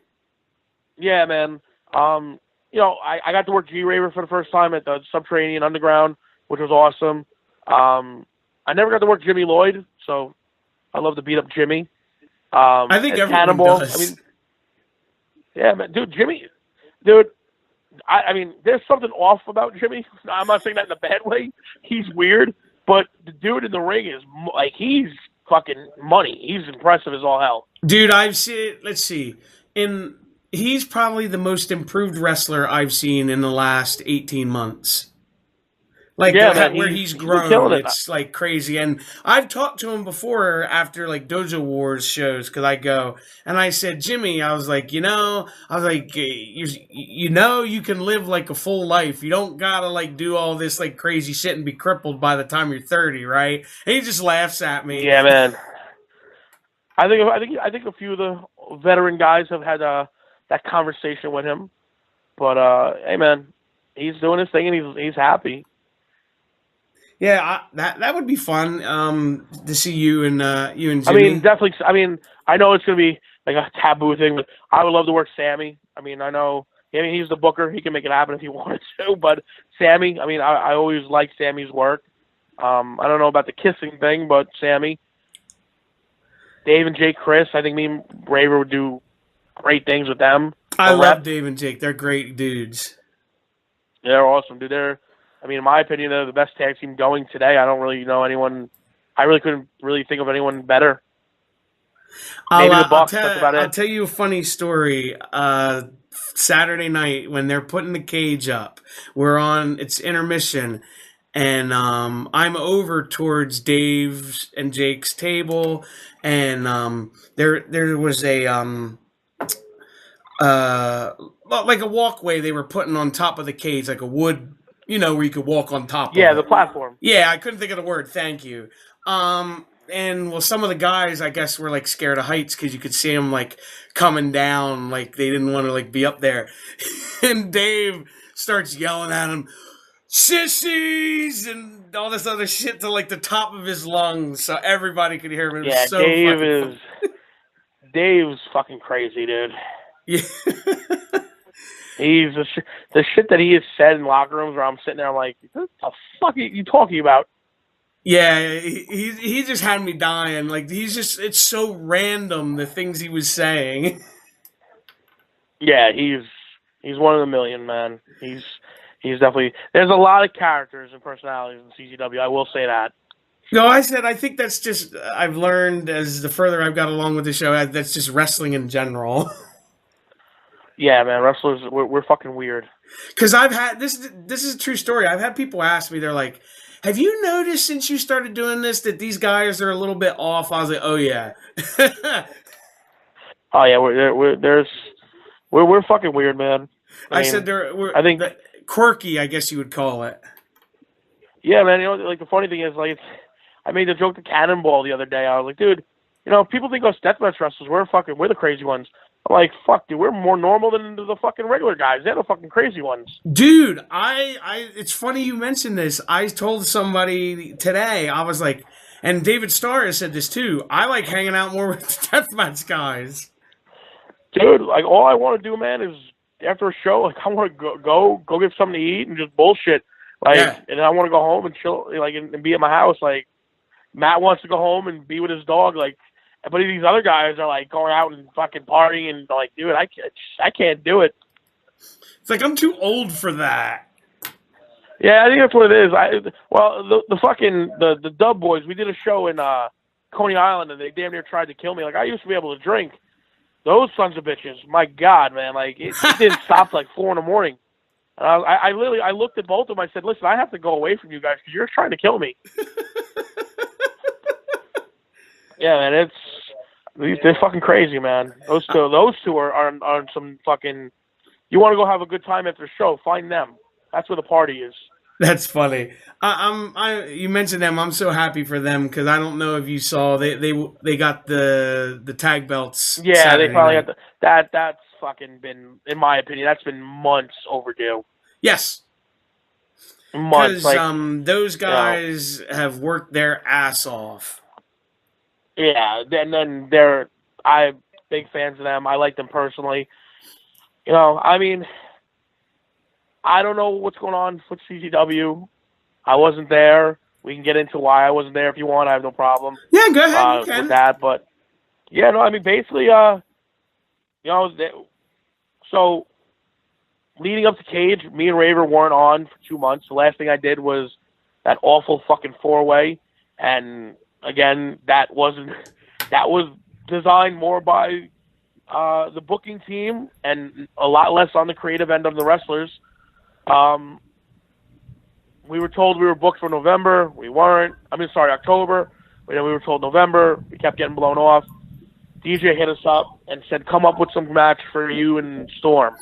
Yeah, man. I got to work G-Raver for the first time at the Subterranean Underground, which was awesome. I never got to work Jimmy Lloyd, so I love to beat up Jimmy. I think everyone Cannibal does. I mean, yeah, man, dude, I mean, there's something off about Jimmy. I'm not saying that in a bad way. He's weird, but the dude in the ring is like, he's fucking money. He's impressive as all hell. Dude, I've seen. Let's see, he's probably the most improved wrestler I've seen in the last 18 months. Like, yeah, man, where he's grown, it's like crazy. And I've talked to him before after like Dojo Wars shows, because I go and I said, Jimmy, I was like, you can live like a full life. You don't gotta like do all this like crazy shit and be crippled by the time you're 30, right? And he just laughs at me. Yeah, man. I think a few of the veteran guys have had that conversation with him, but hey, man, he's doing his thing and he's happy. Yeah, that would be fun to see you and Jimmy. I mean, definitely. I mean, I know it's gonna be like a taboo thing, but I would love to work Sammy. I mean, he's the booker. He can make it happen if he wanted to. But Sammy, I mean, I always liked Sammy's work. I don't know about the kissing thing, but Sammy, Dave and Jake, Chris. I think me and Raver would do great things with them. I love Dave and Jake. They're great dudes. They're awesome, dude. In my opinion, they're the best tag team going today. I don't really know anyone. I really couldn't really think of anyone better. Maybe the Bucks. That's about it. I'll tell you a funny story. Saturday night when they're putting the cage up, it's intermission, and I'm over towards Dave's and Jake's table, and there was a like a walkway they were putting on top of the cage, like a wood. Where you could walk on top of it. Yeah, the platform. Yeah, I couldn't think of the word. Thank you. And some of the guys, I guess, were like scared of heights because you could see them like coming down, like they didn't want to like be up there. And Dave starts yelling at him, sissies and all this other shit to like the top of his lungs, so everybody could hear him. It was Yeah, so fucking funny. Dave's fucking crazy, dude. Yeah. He's the shit that he has said in locker rooms where I'm sitting there, I'm like, what the fuck are you talking about? Yeah, he just had me dying. Like it's so random the things he was saying. Yeah, he's one of a million, man. He's definitely, there's a lot of characters and personalities in CZW. I will say that. No, I think that's just I've learned as the further I've got along with the show. That's just wrestling in general. Yeah, man, wrestlers we're fucking weird. Because I've had this is a true story. I've had people ask me, they're like, "Have you noticed since you started doing this that these guys are a little bit off?" I was like, "Oh yeah." Oh yeah, we're fucking weird, man. I said I think quirky, I guess you would call it. Yeah, man. You know, like the funny thing is, like, I made the joke to Cannonball the other day. I was like, dude, you know, people think us deathmatch wrestlers, we're the crazy ones. I'm like, fuck, dude, we're more normal than the fucking regular guys. They're the fucking crazy ones. Dude, it's funny you mentioned this. I told somebody today, I was like, and David Starr has said this too, I like hanging out more with the deathmatch guys. Dude, like, all I want to do, man, is after a show, like, I want to go get something to eat and just bullshit. Like, yeah. And I want to go home and chill, like, and be at my house. Like, Matt wants to go home and be with his dog, like, but these other guys are like going out and fucking partying and like, dude, I can't do it. It's like I'm too old for that. Yeah, I think that's what it is. The Dub Boys, we did a show in Coney Island and they damn near tried to kill me. Like, I used to be able to drink. Those sons of bitches, my God, man, like it didn't stop till like 4 a.m. And I looked at both of them. I said, listen, I have to go away from you guys because you're trying to kill me. Yeah, man, they're fucking crazy, man. Those two are some fucking. You want to go have a good time after the show? Find them. That's where the party is. That's funny. You mentioned them. I'm so happy for them because I don't know if you saw they got the tag belts. Yeah, Saturday they probably night. got that's fucking been, in my opinion, that's been months overdue. Yes. Months. Because those guys have worked their ass off. Yeah, and then I'm big fans of them. I like them personally. You know, I mean, I don't know what's going on with CZW. I wasn't there. We can get into why I wasn't there if you want. I have no problem. Yeah, go ahead. With that, but yeah, no, I mean, basically, you know, so leading up to Cage, me and Raver weren't on for 2 months. The last thing I did was that awful fucking 4-way, and again, that was designed more by the booking team and a lot less on the creative end of the wrestlers. We were told we were booked for November. We weren't. October. But then we were told November. We kept getting blown off. DJ hit us up and said, come up with some match for you and Storm.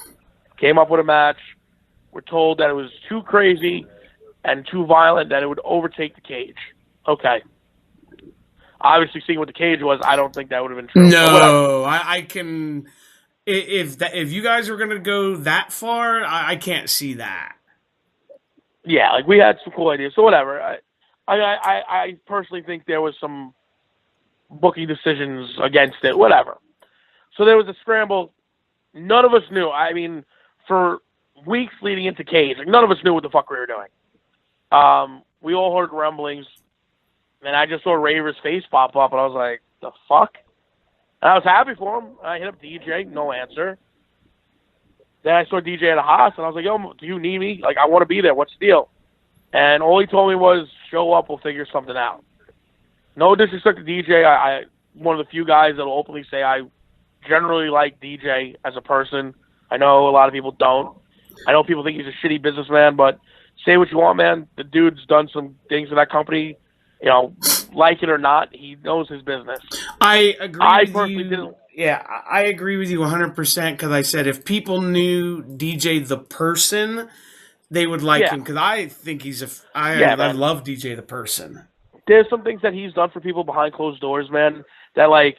Came up with a match. We're told that it was too crazy and too violent, that it would overtake the Cage. Okay. Obviously, seeing what the Cage was, I don't think that would have been true. No, I can. If you guys were going to go that far, I can't see that. Yeah, like we had some cool ideas. So whatever. I personally think there was some booking decisions against it. Whatever. So there was a scramble. None of us knew. I mean, for weeks leading into Cage, like none of us knew what the fuck we were doing. We all heard rumblings. And I just saw Raver's face pop up, and I was like, the fuck? And I was happy for him. I hit up DJ, no answer. Then I saw DJ at a Haas, and I was like, yo, do you need me? Like, I want to be there. What's the deal? And all he told me was, show up, we'll figure something out. No disrespect to DJ. I one of the few guys that will openly say I generally like DJ as a person. I know a lot of people don't. I know people think he's a shitty businessman, but say what you want, man. The dude's done some things in that company. You know, like it or not, he knows his business. I agree with personally you. didn't. Yeah, I agree with you 100% because I said if people knew DJ the person, they would like him because I think I love DJ the person. There's some things that he's done for people behind closed doors, man, that like,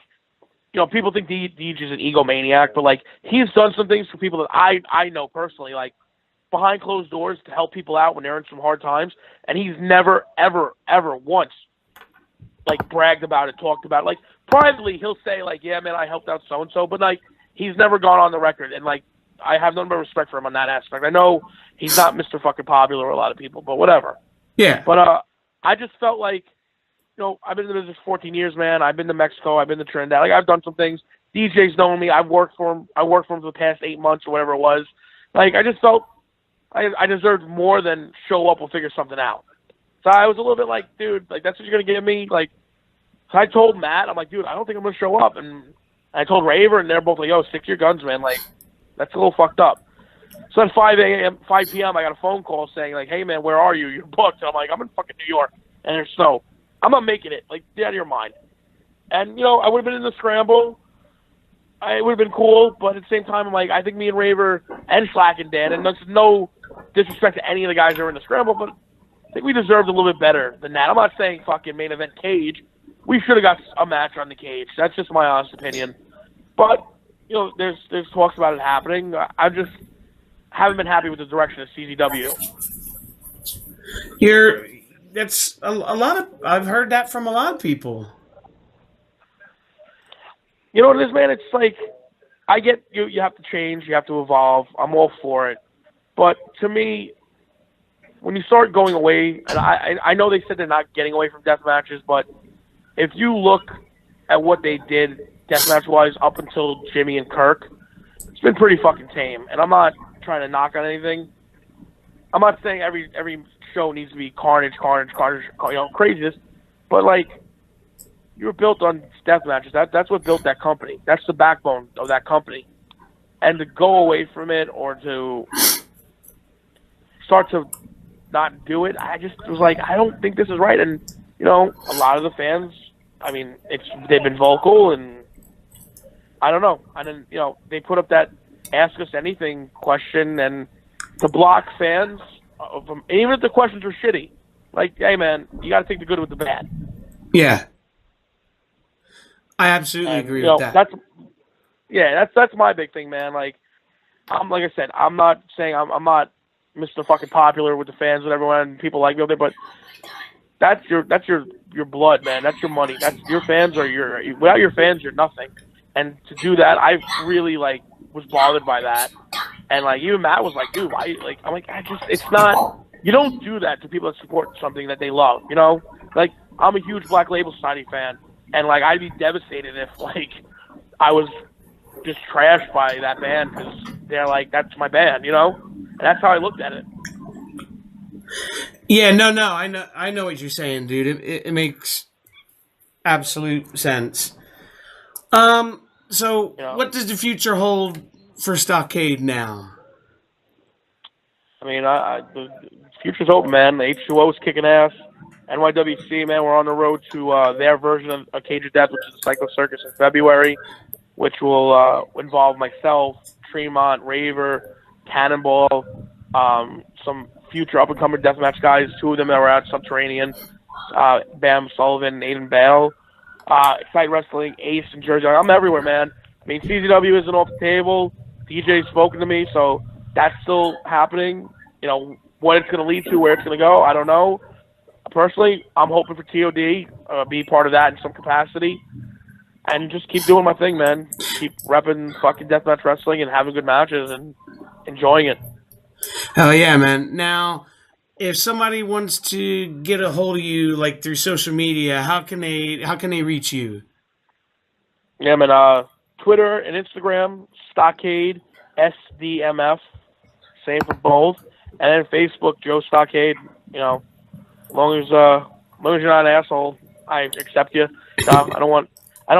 you know, people think DJ's an egomaniac, but like he's done some things for people that I know personally. Like, behind closed doors to help people out when they're in some hard times, and he's never, ever, ever once like bragged about it, talked about it. Like privately, he'll say like, "Yeah, man, I helped out so and so," but like he's never gone on the record. And like I have nothing but respect for him on that aspect. I know he's not Mr. fucking popular with a lot of people, but whatever. Yeah. But I just felt like, I've been in the business 14 years, man. I've been to Mexico. I've been to Trinidad. Like I've done some things. DJ's known me. I've worked for him. I worked for him for the past 8 months or whatever it was. Like I just felt I deserved more than show up and figure something out. So I was a little bit like, dude, like that's what you're gonna give me. Like, so I told Matt, I'm like, dude, I don't think I'm gonna show up. And I told Raver, and they're both like, yo, stick to your guns, man. Like, that's a little fucked up. So at 5 p.m., I got a phone call saying like, hey man, where are you? You're booked. And I'm like, I'm in fucking New York, and there's snow. I'm not making it. Like, get out of your mind. And I would have been in the scramble. It would have been cool, but at the same time, I'm like, I think me and Raver and Slack and Dan, and there's no disrespect to any of the guys that are in the scramble, but I think we deserved a little bit better than that. I'm not saying fucking main event cage. We should have got a match on the cage. That's just my honest opinion. But, there's talks about it happening. I just haven't been happy with the direction of CZW. That's a lot of, I've heard that from a lot of people. You know what it is, man? It's like, I get you have to change, you have to evolve. I'm all for it. But to me, when you start going away, and I know they said they're not getting away from death matches, but if you look at what they did deathmatch-wise up until Jimmy and Kirk, it's been pretty fucking tame. And I'm not trying to knock on anything. I'm not saying every show needs to be carnage, craziness. But, like, you were built on death matches. That's what built that company. That's the backbone of that company. And to go away from it or to start to not do it, I just was like, I don't think this is right. And, a lot of the fans, I mean, they've been vocal, and I don't know. And then, they put up that ask us anything question, and to block fans, even if the questions are shitty, like, hey, man, you got to take the good with the bad. Yeah. I absolutely agree with that. That's my big thing, man. Like I said, I'm not saying I'm not Mr. fucking popular with the fans and everyone and people like me out there, but that's your blood, man. That's your money. That's your fans without your fans, you're nothing. And to do that, I really was bothered by that. And even Matt was like, dude, why? I'm like, it's not. You don't do that to people that support something that they love. Like I'm a huge Black Label Society fan, and I'd be devastated if I was just trashed by that band because they're like, that's my band, And that's how I looked at it. Yeah, no, I know what you're saying, dude. It makes absolute sense. So what does the future hold for Stockade now? I mean, the future's open, man. The H2O is kicking ass. NYWC, man, we're on the road to their version of A Cage of Death, which is the Psycho Circus in February, which will involve myself, Tremont, Raver, Cannonball, some future up-and-coming deathmatch guys, 2 of them that were out Subterranean, Bam Sullivan, Aiden Bale, Excite Wrestling, Ace, and Jersey. I'm everywhere, man. I mean, CZW isn't off the table. DJ's spoken to me, so that's still happening. What it's going to lead to, where it's going to go, I don't know. Personally, I'm hoping for TOD, be part of that in some capacity, and just keep doing my thing, man. Keep repping fucking deathmatch wrestling and having good matches and enjoying it. Hell yeah, man. Now, if somebody wants to get a hold of you, through social media, how can they reach you? Yeah, man. Twitter and Instagram, Stockade, SDMF, same for both, and then Facebook, Joe Stockade. As long as you're not an asshole, I accept you. I don't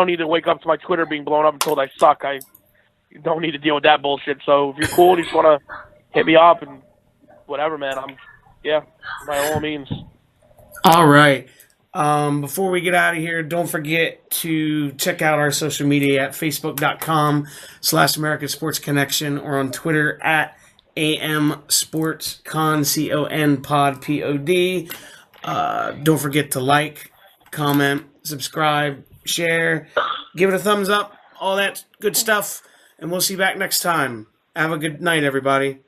need to wake up to my Twitter being blown up and told I suck. I don't need to deal with that bullshit. So if you're cool, you just want to hit me up and whatever, man. By all means. All right. Before we get out of here, don't forget to check out our social media at facebook.com/American Sports Connection or on Twitter at AMSportsCon, CON pod, POD. Don't forget to comment, subscribe, share, give it a thumbs up, all that good stuff, and we'll see you back next time. Have a good night, everybody.